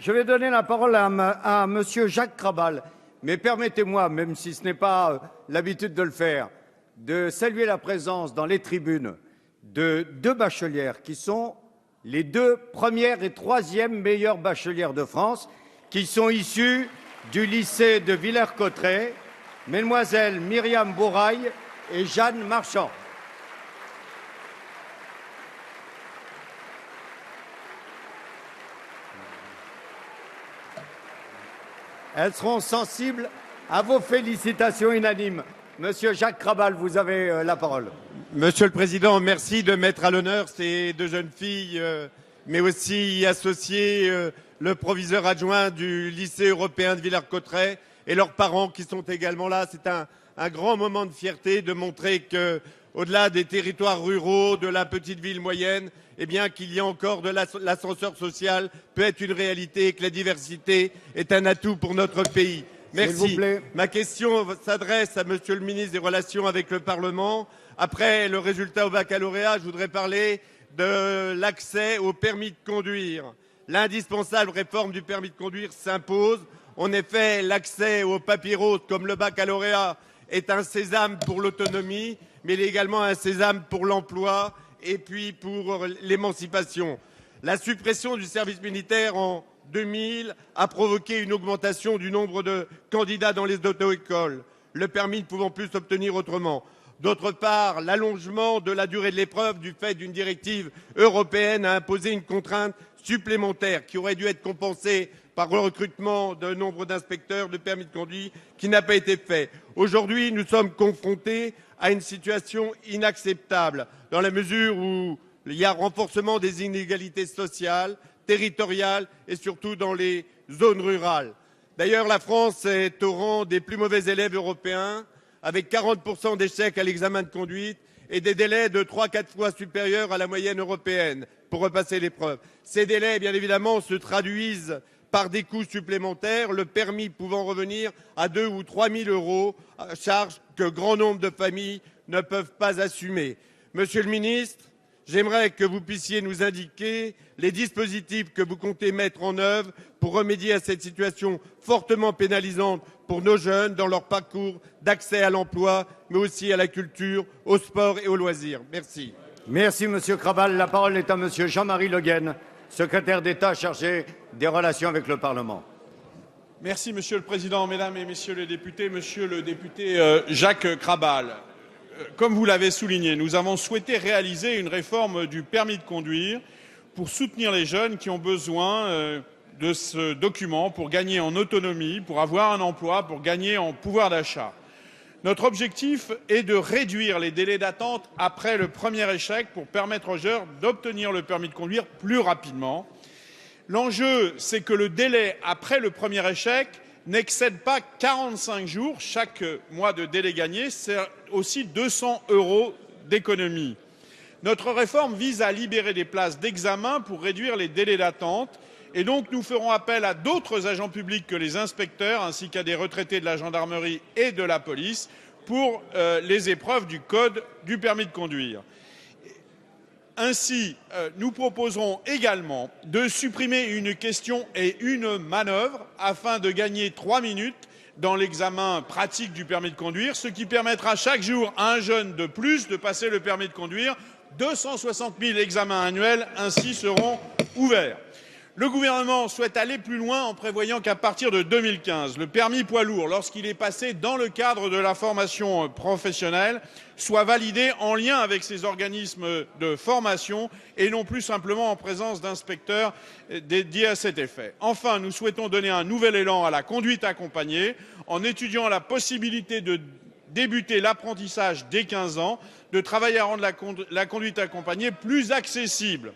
Je vais donner la parole à Monsieur Jacques Krabal. Mais permettez-moi, même si ce n'est pas l'habitude de le faire, de saluer la présence dans les tribunes de deux bachelières qui sont les deux premières et troisièmes meilleures bachelières de France, qui sont issues du lycée de Villers-Cotterêts, mesdemoiselles Myriam Bouraille et Jeanne Marchand. Elles seront sensibles à vos félicitations unanimes. Monsieur Jacques Krabal, vous avez la parole. Monsieur le Président, merci de mettre à l'honneur ces deux jeunes filles, mais aussi y associer le proviseur adjoint du lycée européen de Villers-Cotterêts et leurs parents qui sont également là. C'est un grand moment de fierté de montrer que, au-delà des territoires ruraux, de la petite ville moyenne, eh bien, qu'il y a encore de l'ascenseur social peut être une réalité et que la diversité est un atout pour notre pays. Merci. Ma question s'adresse à Monsieur le ministre des Relations avec le Parlement. Après le résultat au baccalauréat, je voudrais parler de l'accès au permis de conduire. L'indispensable réforme du permis de conduire s'impose. En effet, l'accès au papier rose comme le baccalauréat est un sésame pour l'autonomie, mais il est également un sésame pour l'emploi et puis pour l'émancipation. La suppression du service militaire en 2000 a provoqué une augmentation du nombre de candidats dans les auto-écoles, le permis ne pouvant plus s'obtenir autrement. D'autre part, l'allongement de la durée de l'épreuve du fait d'une directive européenne a imposé une contrainte supplémentaire qui aurait dû être compensée par le recrutement d'un nombre d'inspecteurs de permis de conduire qui n'a pas été fait. Aujourd'hui, nous sommes confrontés à une situation inacceptable dans la mesure où il y a renforcement des inégalités sociales, territoriales et surtout dans les zones rurales. D'ailleurs, la France est au rang des plus mauvais élèves européens, avec 40% d'échecs à l'examen de conduite et des délais de 3-4 fois supérieurs à la moyenne européenne pour repasser l'épreuve. Ces délais, bien évidemment, se traduisent par des coûts supplémentaires, le permis pouvant revenir à 2 ou 3 000 €, charge que grand nombre de familles ne peuvent pas assumer. Monsieur le ministre, j'aimerais que vous puissiez nous indiquer les dispositifs que vous comptez mettre en œuvre pour remédier à cette situation fortement pénalisante pour nos jeunes dans leur parcours d'accès à l'emploi, mais aussi à la culture, au sport et aux loisirs. Merci. Merci, Monsieur Krabal. La parole est à Monsieur Jean-Marie Le Guen, secrétaire d'État chargé des relations avec le Parlement. Merci, Monsieur le Président, Mesdames et Messieurs les députés. Monsieur le député Jacques Krabal, comme vous l'avez souligné, nous avons souhaité réaliser une réforme du permis de conduire pour soutenir les jeunes qui ont besoin de ce document pour gagner en autonomie, pour avoir un emploi, pour gagner en pouvoir d'achat. Notre objectif est de réduire les délais d'attente après le premier échec pour permettre aux jeunes d'obtenir le permis de conduire plus rapidement. L'enjeu, c'est que le délai après le premier échec n'excède pas 45 jours. Chaque mois de délai gagné, c'est aussi 200 € d'économie. Notre réforme vise à libérer des places d'examen pour réduire les délais d'attente. Et donc, nous ferons appel à d'autres agents publics que les inspecteurs, ainsi qu'à des retraités de la gendarmerie et de la police pour les épreuves du code du permis de conduire. Ainsi, nous proposerons également de supprimer une question et une manœuvre afin de gagner 3 minutes dans l'examen pratique du permis de conduire, ce qui permettra chaque jour à un jeune de plus de passer le permis de conduire. 260 000 examens annuels ainsi seront ouverts. Le gouvernement souhaite aller plus loin en prévoyant qu'à partir de 2015, le permis poids lourd, lorsqu'il est passé dans le cadre de la formation professionnelle, soit validé en lien avec ces organismes de formation et non plus simplement en présence d'inspecteurs dédiés à cet effet. Enfin, nous souhaitons donner un nouvel élan à la conduite accompagnée en étudiant la possibilité de débuter l'apprentissage dès 15 ans, de travailler à rendre la conduite accompagnée plus accessible.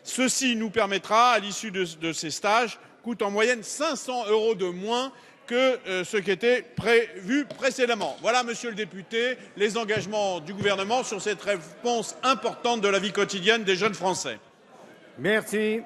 Ceci nous permettra, à l'issue de ces stages, coûte en moyenne 500 € de moins que ce qui était prévu précédemment. Voilà, Monsieur le député, les engagements du gouvernement sur cette réponse importante de la vie quotidienne des jeunes Français. Merci.